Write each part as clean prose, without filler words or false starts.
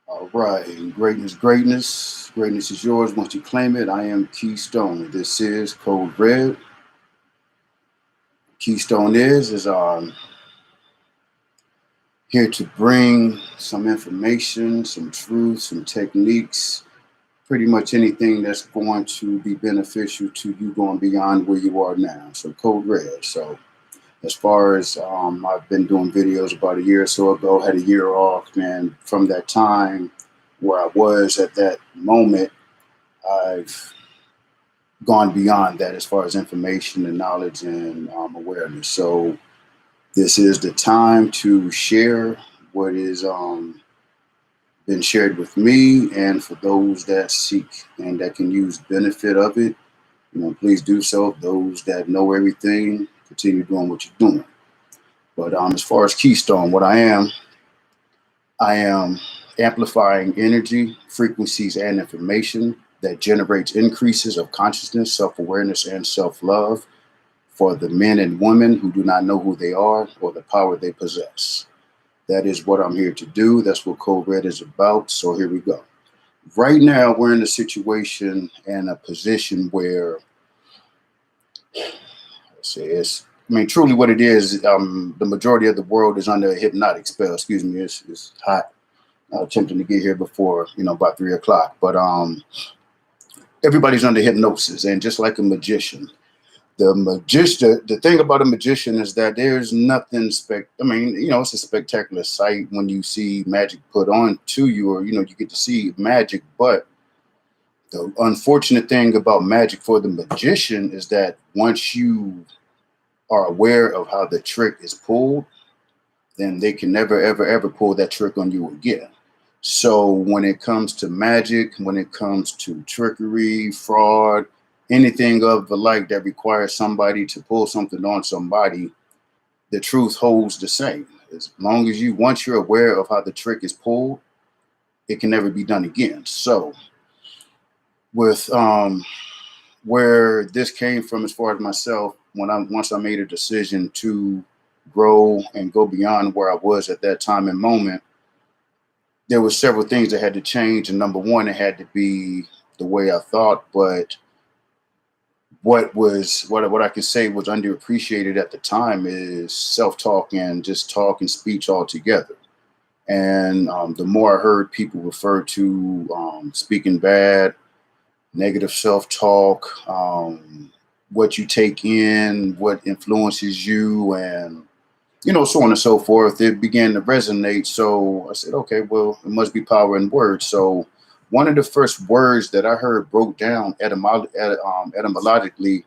All right, greatness, greatness. Greatness is yours once you claim it. I am Keystone. This is Code Red. Keystone is here to bring some information, some truth, some techniques, pretty much anything that's going to be beneficial to you going beyond where you are now. So Code Red. So as far as I've been doing videos about a year or so ago, had a year off, and from that time where I was at that moment, I've gone beyond that as far as information and knowledge and awareness. So this is the time to share what is been shared with me, and for those that seek and that can use benefit of it, please do so. Those that know everything, continue doing what you're doing. But as far as Keystone, what I am amplifying energy, frequencies, and information that generates increases of consciousness, self-awareness, and self-love for the men and women who do not know who they are or the power they possess. That is what I'm here to do. That's what Code Red is about. So here we go. Right now, we're in a situation and a position where, truly what it is, the majority of the world is under a hypnotic spell. Excuse me, it's hot. Attempting to get here before, about 3 o'clock. But everybody's under hypnosis, and just like a magician, the thing about a magician is that there's nothing it's a spectacular sight when you see magic put on to you, or you get to see magic. But the unfortunate thing about magic for the magician is that once you are aware of how the trick is pulled, then they can never, ever, ever pull that trick on you again. So when it comes to magic, when it comes to trickery, fraud, anything of the like that requires somebody to pull something on somebody, the truth holds the same. As long as once you're aware of how the trick is pulled, it can never be done again. So with where this came from as far as myself, once I made a decision to grow and go beyond where I was at that time and moment, there were several things that had to change. And number one, it had to be the way I thought. But what I can say was underappreciated at the time is self-talk and just talk and speech altogether. And the more I heard people refer to speaking bad, negative self-talk, what you take in, what influences you, and so on and so forth, it began to resonate. So I said, okay, well, it must be power in words. So one of the first words that I heard broke down etymologically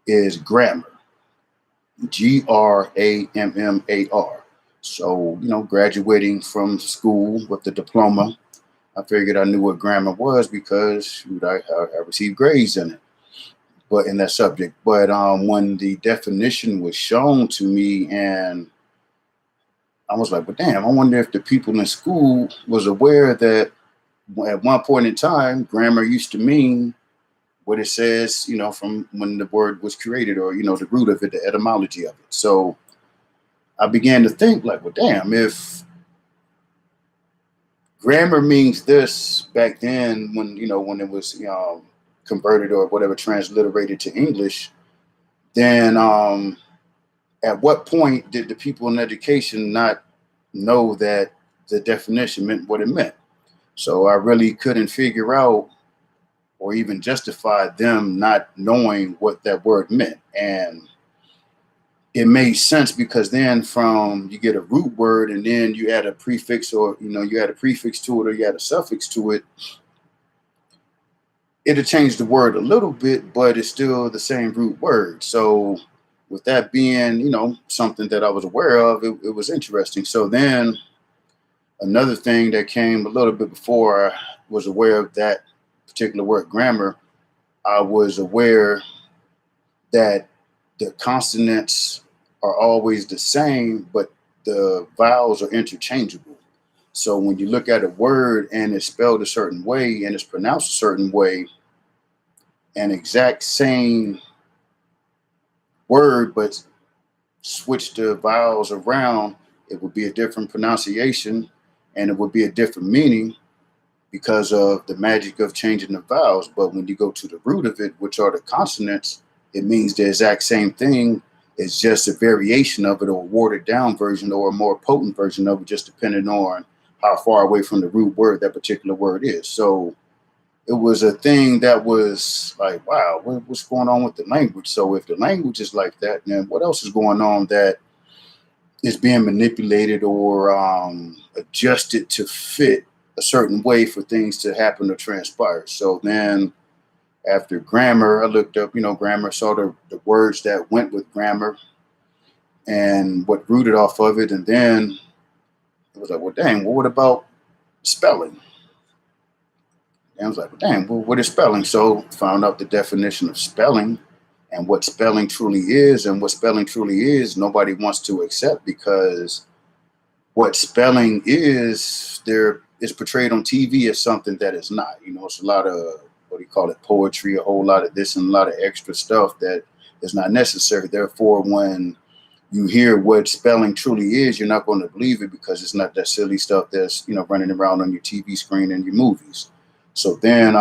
is grammar, Grammar. So, graduating from school with the diploma, I figured I knew what grammar was because I received grades in it, but in that subject. But when the definition was shown to me, and I was like, but damn, I wonder if the people in school was aware that at one point in time, grammar used to mean what it says, from when the word was created, or, the root of it, the etymology of it. So I began to think like, well, damn, if grammar means this back then, when it was converted or whatever, transliterated to English, then at what point did the people in education not know that the definition meant what it meant? So I really couldn't figure out or even justify them not knowing what that word meant. And it made sense because then you get a root word and then you add a prefix, or, you add a prefix to it, or you add a suffix to it. It'll change the word a little bit, but it's still the same root word. So with that being, something that I was aware of, it was interesting. So then another thing that came a little bit before I was aware of that particular word, grammar, I was aware that the consonants are always the same, but the vowels are interchangeable. So when you look at a word and it's spelled a certain way and it's pronounced a certain way, an exact same word, but switch the vowels around, it would be a different pronunciation and it would be a different meaning because of the magic of changing the vowels. But when you go to the root of it, which are the consonants, it means the exact same thing. It's just a variation of it or a watered down version or a more potent version of it, just depending on how far away from the root word that particular word is. So it was a thing that was like, wow, what's going on with the language? So if the language is like that, then what else is going on that is being manipulated or adjusted to fit a certain way for things to happen or transpire? So then after grammar, I looked up, grammar, saw the words that went with grammar and what rooted off of it. And then it was like, well, dang, well, what about spelling? And I was like, well, dang, well, what is spelling? So found out the definition of spelling and what spelling truly is. And what spelling truly is, nobody wants to accept, because what spelling is, there is portrayed on TV as something that is not. It's a lot of, what do you call it, poetry, a whole lot of this and a lot of extra stuff that is not necessary. Therefore, when you hear what spelling truly is, you're not going to believe it because it's not that silly stuff that's, running around on your TV screen and your movies. So then,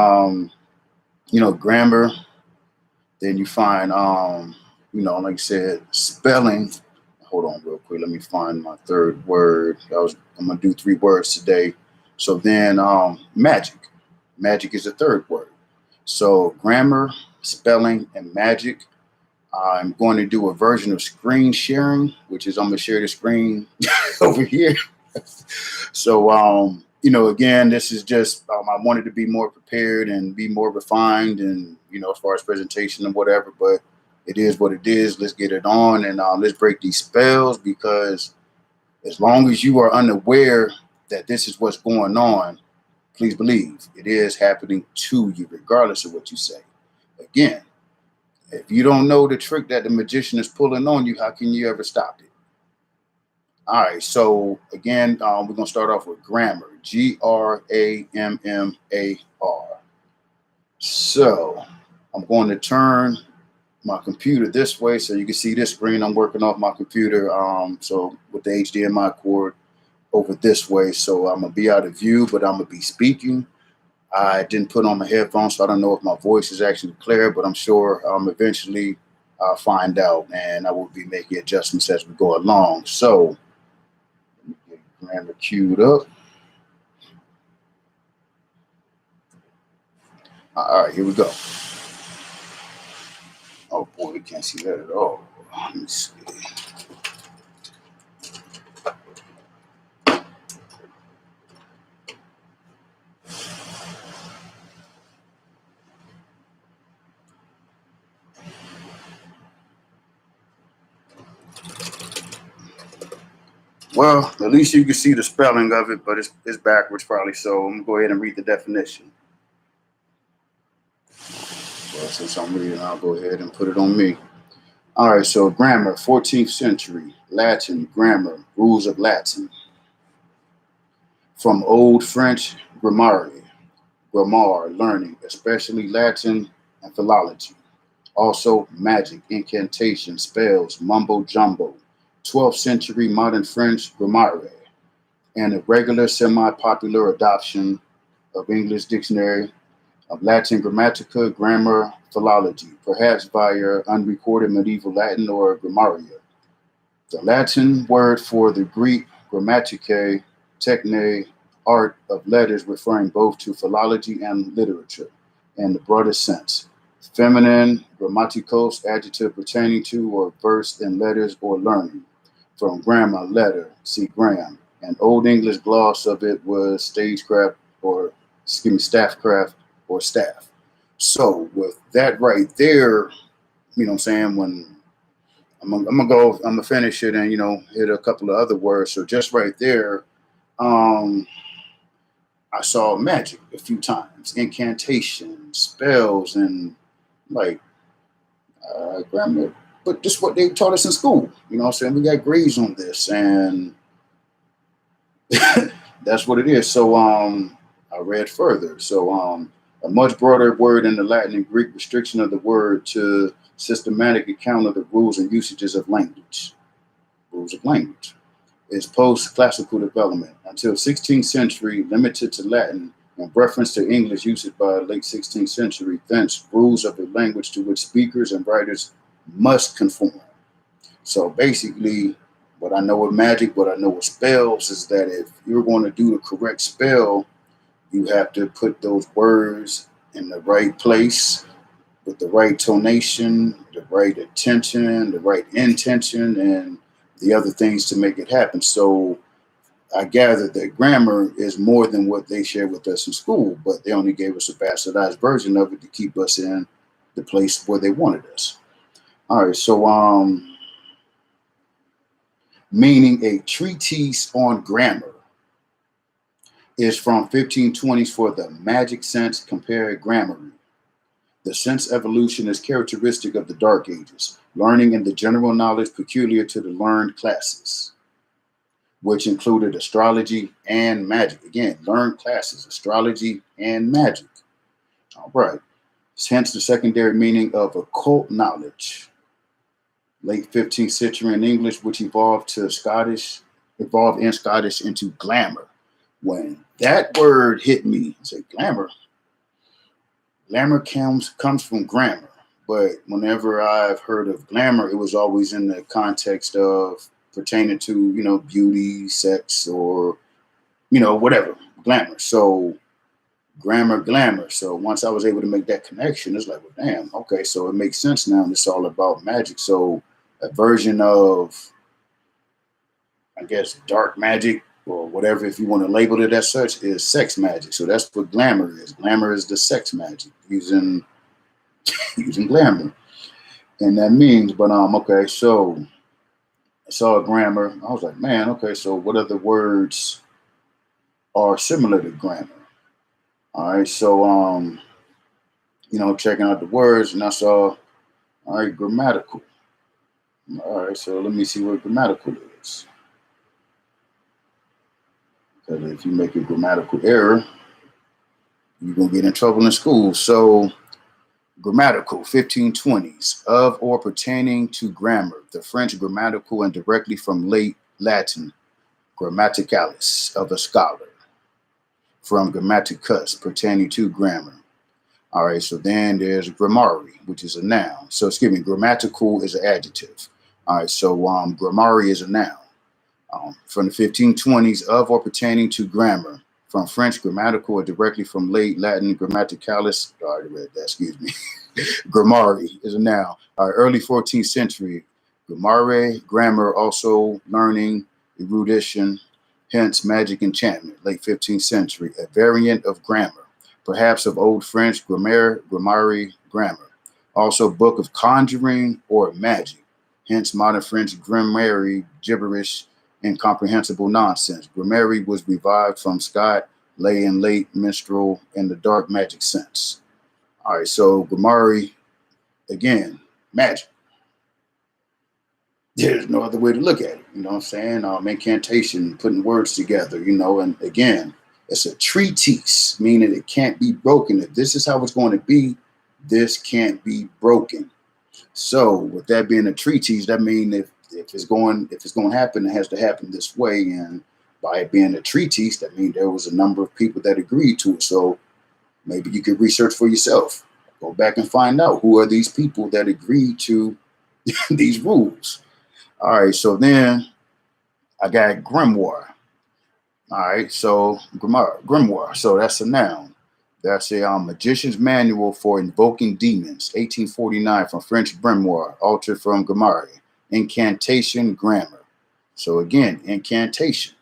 grammar, then you find, like I said, spelling. Hold on real quick. Let me find my third word. I'm going to do 3 words today. So then magic. Magic is the third word. So grammar, spelling, and magic. I'm going to do a version of screen sharing, which is I'm going to share the screen over here. So, again, this is just, I wanted to be more prepared and be more refined and, as far as presentation and whatever, but it is what it is. Let's get it on and let's break these spells, because as long as you are unaware that this is what's going on, please believe it is happening to you, regardless of what you say. Again, if you don't know the trick that the magician is pulling on you, how can you ever stop it? All right, so again, we're going to start off with grammar, Grammar. So I'm going to turn my computer this way so you can see this screen. I'm working off my computer, so with the HDMI cord over this way. So I'm going to be out of view, but I'm going to be speaking. I didn't put on my headphones, so I don't know if my voice is actually clear, but I'm sure eventually I'll find out, and I will be making adjustments as we go along. So let me get grammar queued up. All right, here we go. Oh boy, we can't see that at all. Let me see. Well, at least you can see the spelling of it, but it's backwards probably. So I'm gonna go ahead and read the definition. Well, since I'm reading, I'll go ahead and put it on me. All right, so grammar, 14th century, Latin, grammar, rules of Latin. From Old French, grammar, learning, especially Latin and philology. Also, magic, incantation, spells, mumbo jumbo. 12th century modern French, grammare, and a regular semi-popular adoption of English dictionary of Latin grammatica, grammar, philology, perhaps via unrecorded medieval Latin or grammaria. The Latin word for the Greek grammaticae, techne, art of letters, referring both to philology and literature in the broadest sense. Feminine, grammaticos, adjective pertaining to or versed in letters or learning. From grammar, letter, see gram. An Old English gloss of it was stagecraft or, staffcraft or staff. So with that right there, what I'm saying, when I'm gonna finish it and hit a couple of other words. So just right there, I saw magic a few times, incantation, spells, and like grammar. but this is what they taught us in school. You know what I'm saying? We got grades on this, and that's what it is. So I read further. So a much broader word in the Latin and Greek restriction of the word to systematic account of the rules and usages of language. Rules of language is post-classical development. Until 16th century, limited to Latin and reference to English usage by late 16th century, thence rules of the language to which speakers and writers must conform. So basically, what I know with magic, what I know with spells is that if you're going to do the correct spell, you have to put those words in the right place with the right tonation, the right attention, the right intention, and the other things to make it happen. So I gather that grammar is more than what they shared with us in school, but they only gave us a bastardized version of it to keep us in the place where they wanted us. All right, so meaning a treatise on grammar is from 1520s for the magic sense compared grammary. The sense evolution is characteristic of the Dark Ages, learning and the general knowledge peculiar to the learned classes, which included astrology and magic. Again, learned classes, astrology and magic. All right. Hence the secondary meaning of occult knowledge. Late 15th century in English, which evolved in Scottish into glamour. When that word hit me, I said glamour. Glamour comes from grammar, but whenever I've heard of glamour, it was always in the context of pertaining to, beauty, sex, or, whatever, glamour. So glamour. So once I was able to make that connection, it's like, well, damn, okay, so it makes sense now. And it's all about magic. So a version of, I guess, dark magic or whatever, if you want to label it as such, is sex magic. So that's what glamour is. Glamour is the sex magic using glamour. And that means, but okay, so I saw grammar. I was like, man, okay, so what other words are similar to grammar? All right, so checking out the words, and I saw, all right, grammatical. All right, so let me see what grammatical is. Because if you make a grammatical error, you're going to get in trouble in school. So grammatical, 1520s, of or pertaining to grammar, the French grammatical and directly from late Latin, grammaticalis, of a scholar, from grammaticus, pertaining to grammar. All right, so then there's grammary, which is a noun. So grammatical is an adjective. All right, so grammary is a noun. From the 1520s, of or pertaining to grammar, from French grammatical or directly from late Latin grammaticalis. I already read that, excuse me. Grammary is a noun. Early 14th century, grammar, also learning, erudition, hence magic enchantment. Late 15th century, a variant of grammar, perhaps of Old French grammary, grammar. Also book of conjuring or magic, hence modern French grammary, gibberish, incomprehensible nonsense. Grammary was revived from Scott, lay and late minstrel in the dark magic sense. All right, so grammary, again, magic. There's no other way to look at it. You know what I'm saying? Incantation, putting words together, and again, it's a treatise, meaning it can't be broken. If this is how it's going to be, this can't be broken. So with that being a treatise, that means if it's going to happen, it has to happen this way. And by it being a treatise, that means there was a number of people that agreed to it. So maybe you could research for yourself. Go back and find out who are these people that agreed to these rules. All right, so then I got grimoire. All right, so grimoire. So that's a noun. That's a magician's manual for invoking demons, 1849, from French grimoire, altered from grammar. Incantation, grammar. So again, incantation,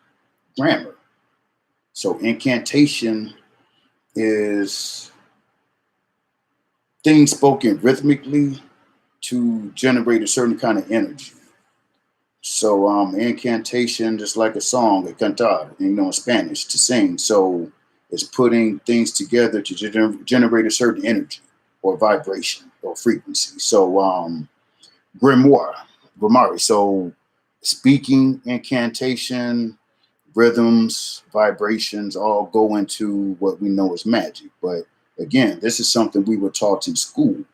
grammar. So incantation is things spoken rhythmically to generate a certain kind of energy. So incantation, just like a song, a cantar, in Spanish, to sing. So it's putting things together to generate a certain energy or vibration or frequency. So grimoire. So speaking, incantation, rhythms, vibrations all go into what we know as magic. But again, this is something we were taught in school.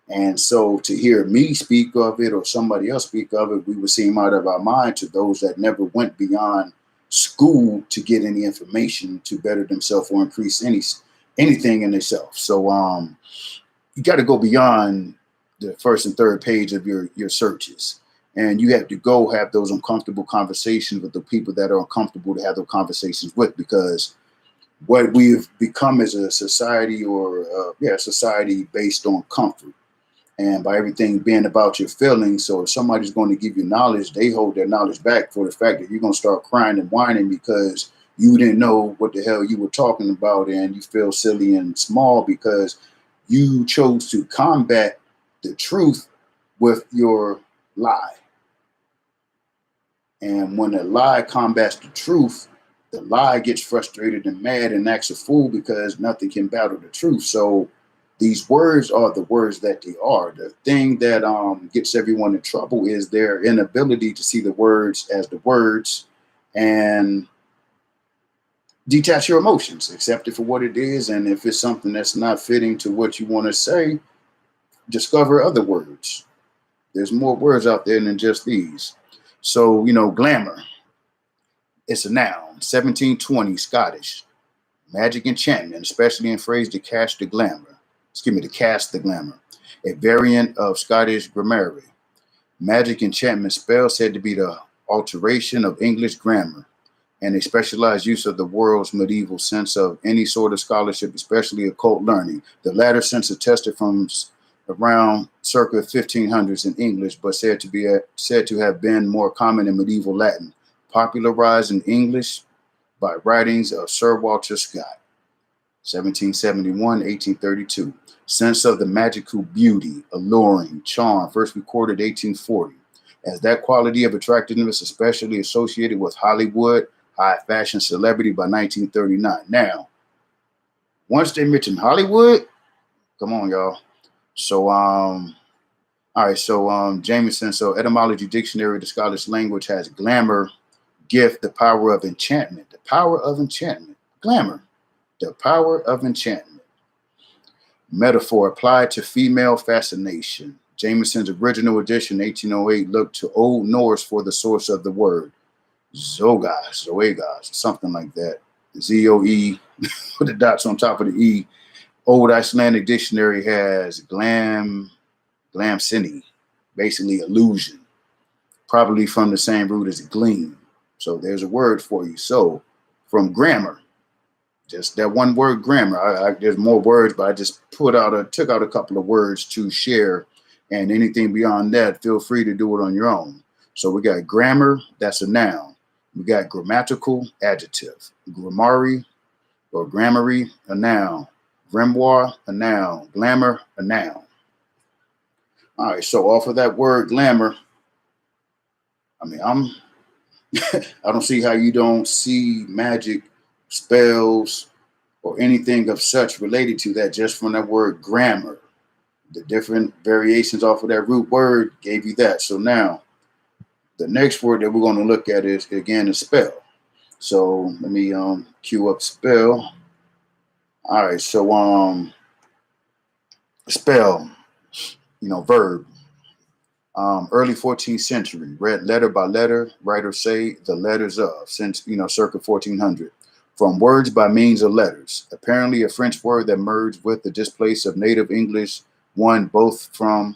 And so to hear me speak of it or somebody else speak of it, we would seem out of our mind to those that never went beyond school to get any information to better themselves or increase anything in themselves. So you got to go beyond the first and third page of your searches. And you have to go have those uncomfortable conversations with the people that are uncomfortable to have those conversations with, because what we've become as a society, or society based on comfort, and by everything being about your feelings. So if somebody's going to give you knowledge, they hold their knowledge back for the fact that you're going to start crying and whining because you didn't know what the hell you were talking about, and you feel silly and small because you chose to combat the truth with your lie. And when a lie combats the truth, the lie gets frustrated and mad and acts a fool because nothing can battle the truth. So these words are the words that they are. The thing that gets everyone in trouble is their inability to see the words as the words and detach your emotions, accept it for what it is. And if it's something that's not fitting to what you want to say, discover other words. There's more words out there than just these. So, glamour, it's a noun, 1720, Scottish. Magic enchantment, especially in phrase to cast the glamour. To cast the glamour. A variant of Scottish grammar. Magic enchantment spell said to be the alteration of English grammar and a specialized use of the world's medieval sense of any sort of scholarship, especially occult learning. The latter sense attested from around circa 1500s in English, but said to have been more common in medieval Latin, popularized in English by writings of Sir Walter Scott, 1771, 1832. Sense of the magical beauty, alluring, charm, first recorded 1840. As that quality of attractiveness especially associated with Hollywood, high fashion celebrity by 1939. Now, once they mention Hollywood, come on, y'all. So, all right. So, Jameson. So, etymology dictionary, the Scottish language has glamour, gift, the power of enchantment. The power of enchantment. Glamour, the power of enchantment. Metaphor applied to female fascination. Jameson's original edition, 1808, looked to Old Norse for the source of the word. Zoegas, something like that. Z-O-E, with the dots on top of the E. Old Icelandic dictionary has glamsini, basically illusion, probably from the same root as gleam. So there's a word for you. So from grammar, just that one word, grammar. There's more words, but I just took out a couple of words to share, and anything beyond that, feel free to do it on your own. So we got grammar, that's a noun. We got grammatical, adjective. Grammary or grammary, a noun. Grimoire, a noun. Glamour, a noun. All right, so off of that word glamour, I don't see how you don't see magic, spells, or anything of such related to that just from that word grammar. The different variations off of that root word gave you that. So now, the next word that we're going to look at is, again, a spell. So let me cue up spell. All right, so spell, verb. Early 14th century, read letter by letter, writers say the letters of, since, circa 1400. From words by means of letters. Apparently a French word that merged with the displace of native English, one both from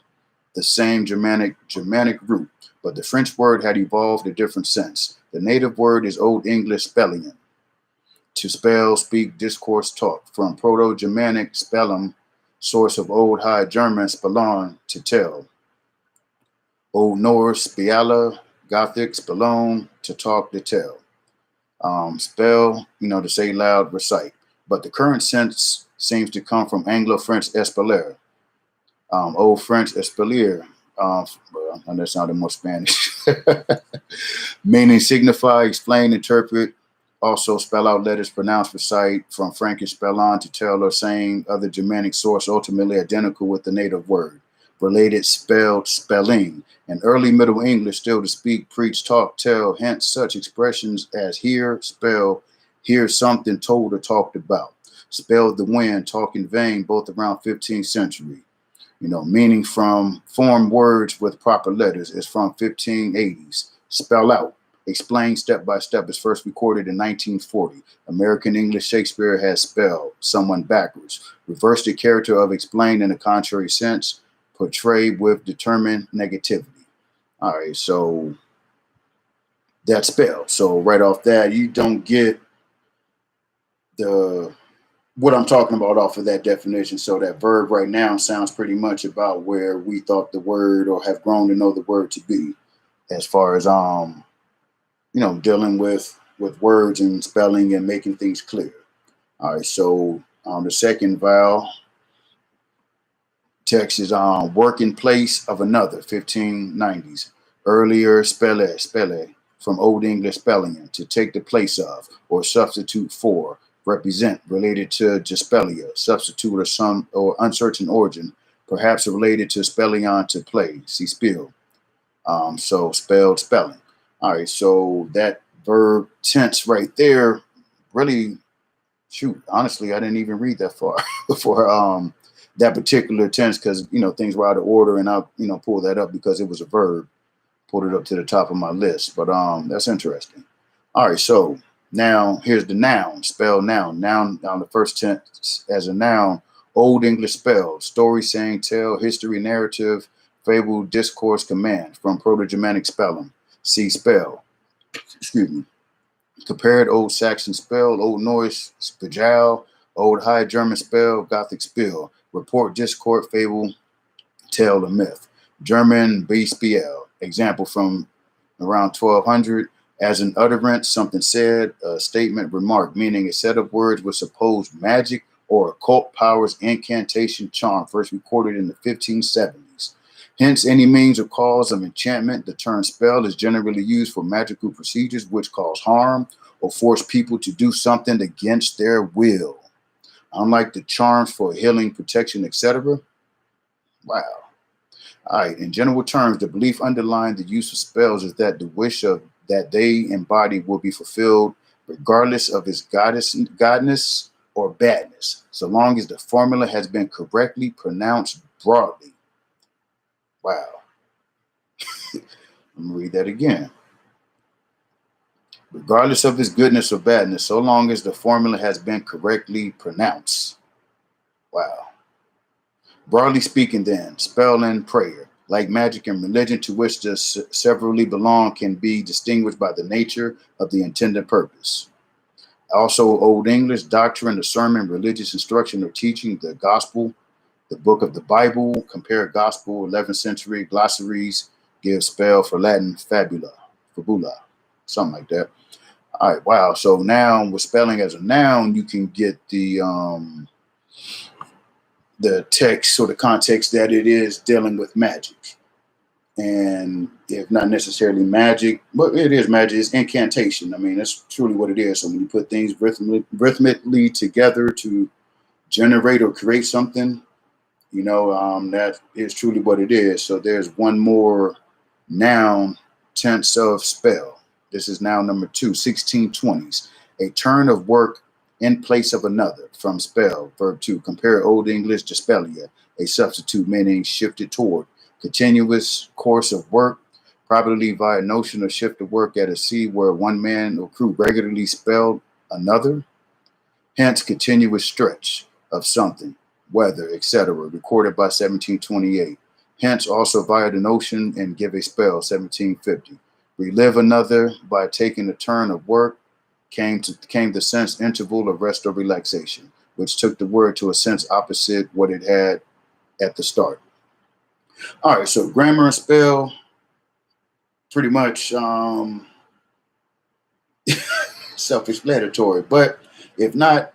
the same Germanic root, but the French word had evolved a different sense. The native word is Old English spelling, to spell, speak, discourse, talk. From Proto-Germanic spellum, source of Old High German spellon, to tell. Old Norse spiala, Gothic spellon, to talk, to tell. Spell, to say loud, recite. But the current sense seems to come from Anglo-French espeler, Old French espalier, and that sounded more Spanish, meaning signify, explain, interpret, also spell out letters, pronounce, recite, from Frankish spellon, to tell, or saying, other Germanic source, ultimately identical with the native word. related spelled spelling. In early Middle English, still to speak, preach, talk, tell, hence such expressions as hear, spell, hear something told or talked about. Spell the wind, talk in vain, both around 15th century. Meaning from form words with proper letters is from 1580s. Spell out, explain step by step is first recorded in 1940. American English Shakespeare has spelled someone backwards. Reverse the character of explain in a contrary sense, portray with determined negativity. All right, so that's spell. So right off that, you don't get the what I'm talking about off of that definition. So that verb right now sounds pretty much about where we thought the word or have grown to know the word to be, as far as dealing with words and spelling and making things clear. All right, so the second vowel text is working place of another, 1590s. Earlier spelle from Old English spelling, to take the place of or substitute for, represent, related to Gispelia, substitute or some or uncertain origin, perhaps related to spellion, to play, see spill. So spelled spelling. All right, so that verb tense right there, really, shoot, honestly, I didn't even read that far before that particular tense, because things were out of order, and I pulled that up because it was a verb, pulled it up to the top of my list. But that's interesting. All right, so now here's the noun, spell noun. Noun on the first tense as a noun, Old English spell, story, saying, tell, history, narrative, fable, discourse, command, from Proto-Germanic spelling. See spell. Excuse me. Compared Old Saxon spell, Old Norse spejal, Old High German spell, Gothic spell, report, discourse, fable, tale, or myth. German Beispiel, example from around 1200, as an utterance, something said, a statement, remark, meaning a set of words with supposed magic or occult powers, incantation, charm, first recorded in the 1570s. Hence, any means or cause of enchantment. The term spell is generally used for magical procedures which cause harm or force people to do something against their will. Unlike the charms for healing, protection, etc. Wow. All right. In general terms, the belief underlying the use of spells is that the wish of that they embody will be fulfilled regardless of its godness or badness, so long as the formula has been correctly pronounced broadly. Wow. Let me read that again. Regardless of its goodness or badness, so long as the formula has been correctly pronounced. Wow. Broadly speaking, then, spell and prayer, like magic and religion to which the severally belong, can be distinguished by the nature of the intended purpose. Also, Old English, doctrine, the sermon, religious instruction or teaching, the gospel, the book of the Bible, compare gospel, 11th century glossaries, give spell for Latin, fabula, something like that. All right, wow. So now with spelling as a noun, you can get the text or the context that it is dealing with magic. And if not necessarily magic, but it is magic, it's incantation. I mean, that's truly what it is. So when you put things rhythmically together to generate or create something, that is truly what it is. So there's one more noun tense of spell. This is noun number 2, 1620s. A turn of work in place of another, from spell, verb 2. Compare Old English dispelia, a substitute meaning shifted toward. Continuous course of work, probably via notion of shift of work at a sea where one man or crew regularly spelled another. Hence, continuous stretch of something, weather, etc., recorded by 1728. Hence, also via the notion and give a spell, 1750. Relive another by taking a turn of work, came the sense interval of rest or relaxation, which took the word to a sense opposite what it had at the start. All right, so grammar and spell, pretty much self-explanatory. But if not,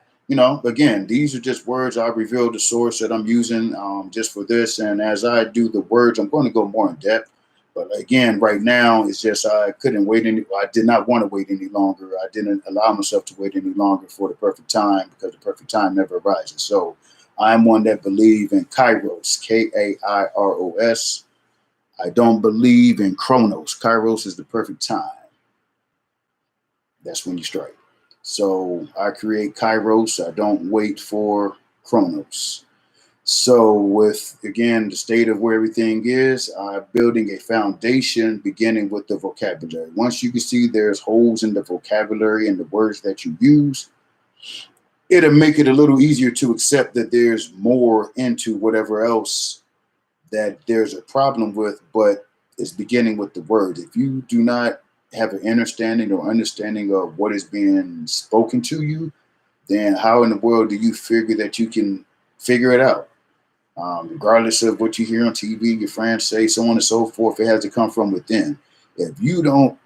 again, these are just words. I revealed the source that I'm using just for this. And as I do the words, I'm going to go more in depth. But again, right now, it's just I couldn't wait I did not want to wait any longer. I didn't allow myself to wait any longer for the perfect time, because the perfect time never arises. So I'm one that believe in Kairos, Kairos. I don't believe in Chronos. Kairos is the perfect time. That's when you strike. So I create Kairos. I don't wait for Chronos. So with, again, the state of where everything is, I'm building a foundation beginning with the vocabulary. Once you can see there's holes in the vocabulary and the words that you use, it'll make it a little easier to accept that there's more into whatever else that there's a problem with, but it's beginning with the word. If you do not have an understanding of what is being spoken to you, then how in the world do you figure that you can figure it out? Regardless of what you hear on TV, your friends say, so on and so forth, it has to come from within. If you don't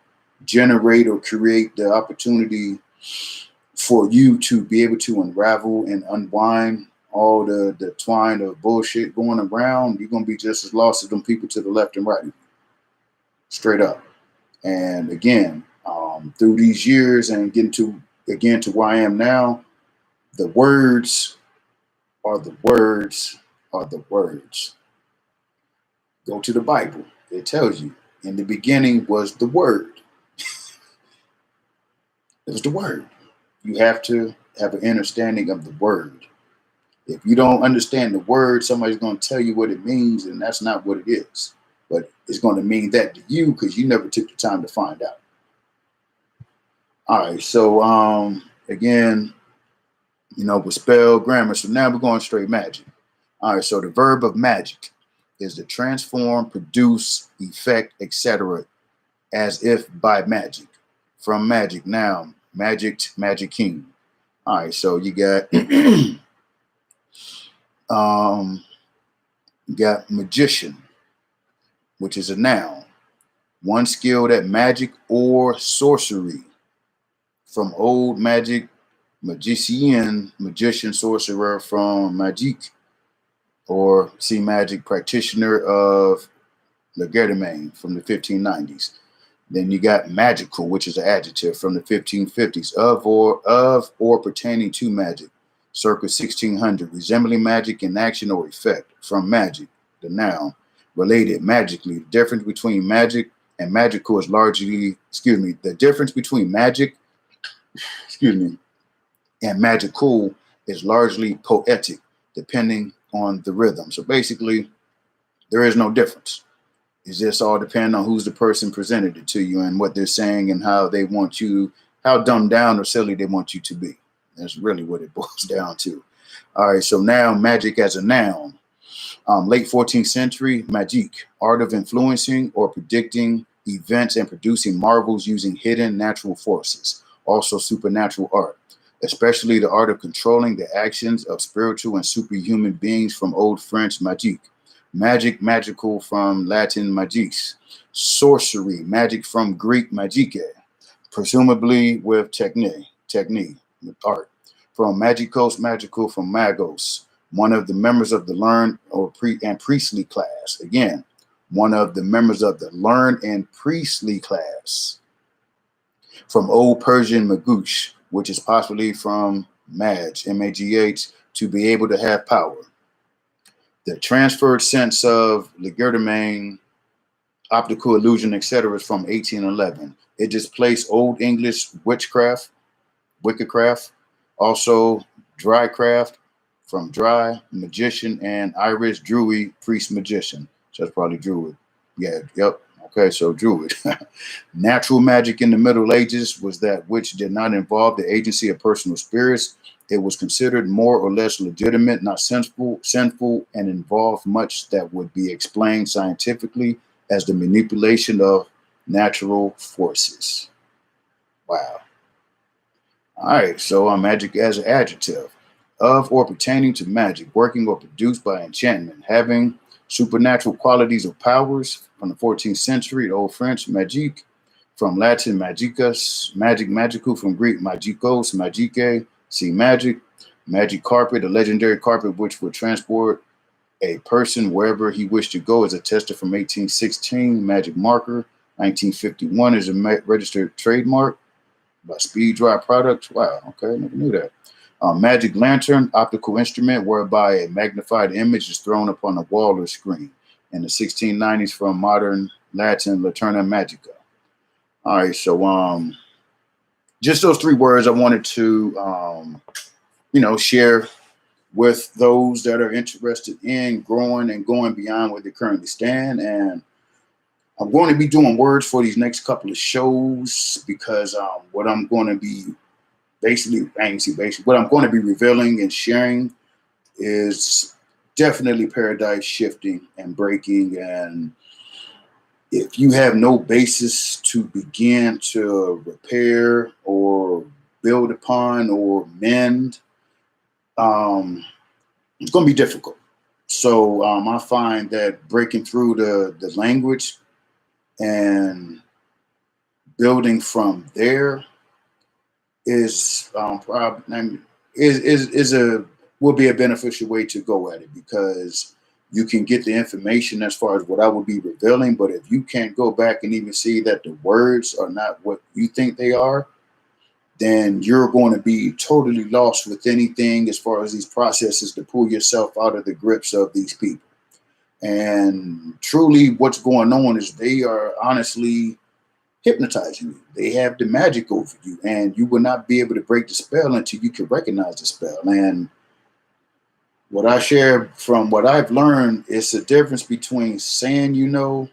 generate or create the opportunity for you to be able to unravel and unwind all the twine of bullshit going around, you're going to be just as lost as them people to the left and right. Straight up. And again, through these years and getting to, again, to where I am now, the words are the words are the words. Go to the Bible. It tells you, in the beginning was the Word. It was the Word. You have to have an understanding of the Word. If you don't understand the Word, somebody's going to tell you what it means, and that's not what it is. But it's going to mean that to you because you never took the time to find out. All right, so again, with spell grammar. So now we're going straight magic. All right, so the verb of magic is to transform, produce, effect, etc., as if by magic. From magic, now, magic king. All right, so you got you got magician, which is a noun. One skilled at magic or sorcery. From old magic, magician, sorcerer, from magique, or see magic, practitioner of legerdemain, from the 1590s. Then you got magical, which is an adjective, from the 1550s, of or pertaining to magic, circa 1600, resembling magic in action or effect. From magic, the noun, related magically. The difference between magic and magical is largely, the difference between magic, and magical is largely poetic, depending on the rhythm. So basically, there is no difference. It's just all depending on who's the person presented it to you and what they're saying and how they want you, how dumbed down or silly they want you to be. That's really what it boils down to. All right, so now magic as a noun. Late 14th century, magique, art of influencing or predicting events and producing marvels using hidden natural forces. Also supernatural art, especially the art of controlling the actions of spiritual and superhuman beings, from Old French magique. Magic, magical, from Latin magis. Sorcery, magic, from Greek magike, presumably with technique, with art. From magikos, magical, from magos, one of the members of the learned or priestly class. Again, one of the members of the learned and priestly class. From Old Persian magush, which is possibly from mag, M-A-G-H, to be able to have power. The transferred sense of legerdemain, optical illusion, etc. is from 1811. It displaced Old English witchcraft, wickedcraft, also drycraft, from dry, magician, and Irish druid, priest, magician. So that's probably druid. Yeah, yep. Okay, so druid. Natural magic in the Middle Ages was that which did not involve the agency of personal spirits. It was considered more or less legitimate, not sinful, and involved much that would be explained scientifically as the manipulation of natural forces. Wow. All right, so magic as an adjective. Of or pertaining to magic, working or produced by enchantment, having supernatural qualities or powers, from the 14th century, the Old French, magique, from Latin, magicus, magic, magical, from Greek, magikos, magike, see magic. Magic carpet, a legendary carpet which would transport a person wherever he wished to go, is attested from 1816. Magic marker, 1951, is a registered trademark by Speed Dry Products. Wow, okay, never knew that. Magic lantern, optical instrument whereby a magnified image is thrown upon a wall or screen. In the 1690s from modern Latin, Laterna Magica. All right, so just those three words I wanted to share with those that are interested in growing and going beyond where they currently stand. And I'm going to be doing words for these next couple of shows because what I'm going to be what I'm going to be revealing and sharing is definitely paradigm shifting and breaking. And if you have no basis to begin to repair or build upon or mend, it's going to be difficult. So I find that breaking through the language and building from there is will be a beneficial way to go at it, because you can get the information as far as what I would be revealing, but if you can't go back and even see that the words are not what you think they are, then you're going to be totally lost with anything as far as these processes to pull yourself out of the grips of these people. And truly what's going on is they are honestly hypnotizing you. They have the magic over you, and you will not be able to break the spell until you can recognize the spell. And what I share from what I've learned is the difference between saying you know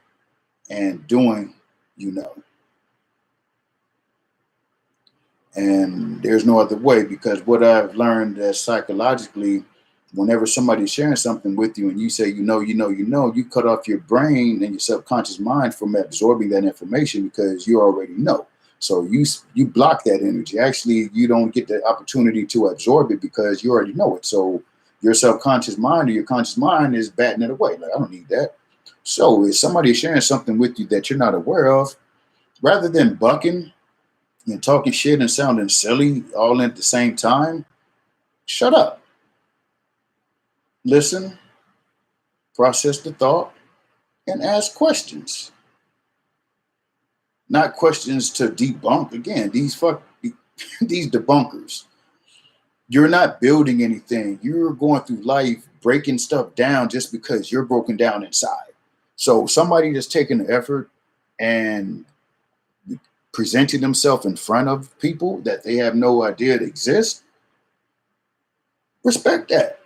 and doing you know. And there's no other way, because what I've learned is psychologically, whenever somebody's sharing something with you and you say, you cut off your brain and your subconscious mind from absorbing that information because you already know. So you block that energy. Actually, you don't get the opportunity to absorb it because you already know it. So your subconscious mind or your conscious mind is batting it away. Like, I don't need that. So if somebody is sharing something with you that you're not aware of, rather than bucking and talking shit and sounding silly all at the same time, shut up. Listen, process the thought, and ask questions. Not questions to debunk. Again, these debunkers. You're not building anything. You're going through life breaking stuff down just because you're broken down inside. So somebody that's taking the effort and presenting themselves in front of people that they have no idea that exist, respect that.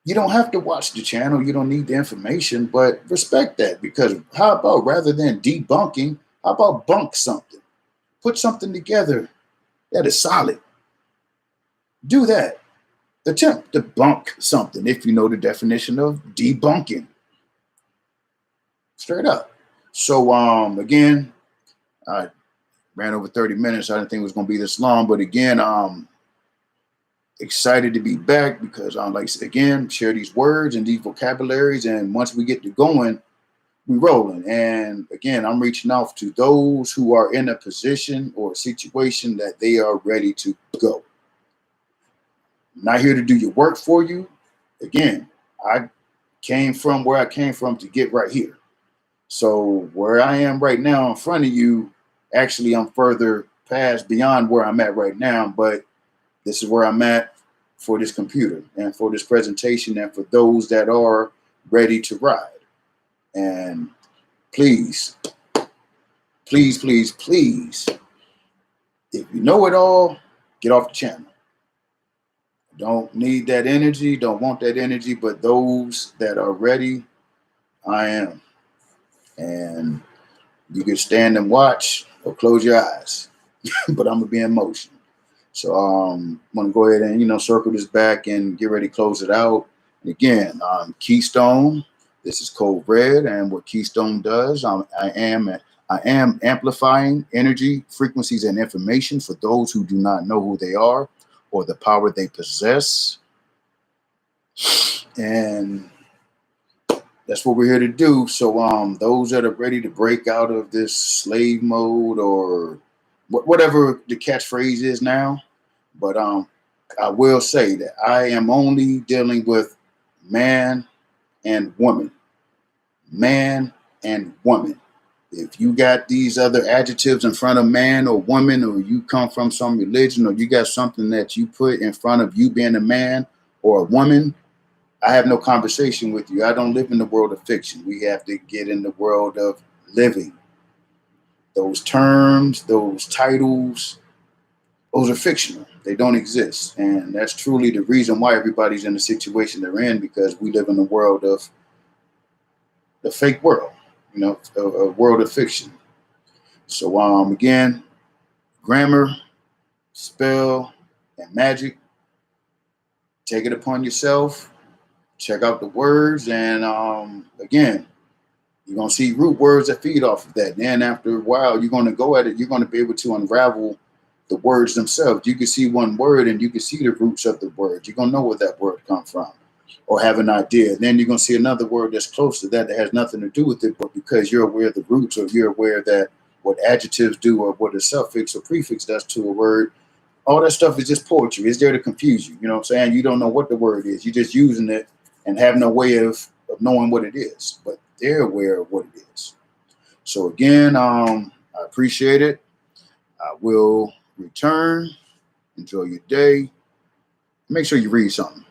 You don't have to watch the channel. You don't need the information, but respect that, because how about, rather than debunking, how about bunk something? Put something together that is solid. Do that. Attempt to bunk something if you know the definition of debunking. Straight up. So again, I ran over 30 minutes. I didn't think it was going to be this long, but again, excited to be back because I like to, again, share these words and these vocabularies, and once we get to going, we rolling. And again, I'm reaching out to those who are in a position or a situation that they are ready to go. I'm not here to do your work for you. Again, I came from where I came from to get right here. So where I am right now in front of you, actually I'm further past beyond where I'm at right now, but this is where I'm at for this computer and for this presentation and for those that are ready to ride. And please, please, please, please, if you know it all, get off the channel. Don't need that energy, don't want that energy, but those that are ready, I am. And you can stand and watch or close your eyes, but I'm gonna be in motion. So I'm gonna go ahead and circle this back and get ready to close it out. And again, Keystone. This is Code Red, and what Keystone does, I am amplifying energy, frequencies, and information for those who do not know who they are or the power they possess. And that's what we're here to do. So those that are ready to break out of this slave mode or whatever the catchphrase is now, but I will say that I am only dealing with man and woman. Man and woman. If you got these other adjectives in front of man or woman, or you come from some religion, or you got something that you put in front of you being a man or a woman, I have no conversation with you. I don't live in the world of fiction. We have to get in the world of living. Those terms, those titles, those are fictional. They don't exist. And that's truly the reason why everybody's in the situation they're in, because we live in the world of the fake world, a world of fiction. So again, grammar, spell, and magic. Take it upon yourself. Check out the words, and again, you're gonna see root words that feed off of that. And then after a while, you're gonna go at it. You're gonna be able to unravel the words themselves. You can see one word, and you can see the roots of the word. You're gonna know where that word comes from, or have an idea. And then you're gonna see another word that's close to that has nothing to do with it, but because you're aware of the roots, or you're aware that what adjectives do, or what a suffix or prefix does to a word, all that stuff is just poetry. It's there to confuse you. You know what I'm saying? You don't know what the word is. You're just using it and have no way of knowing what it is, but they're aware of what it is. So again, I appreciate it. I will return. Enjoy your day. Make sure you read something.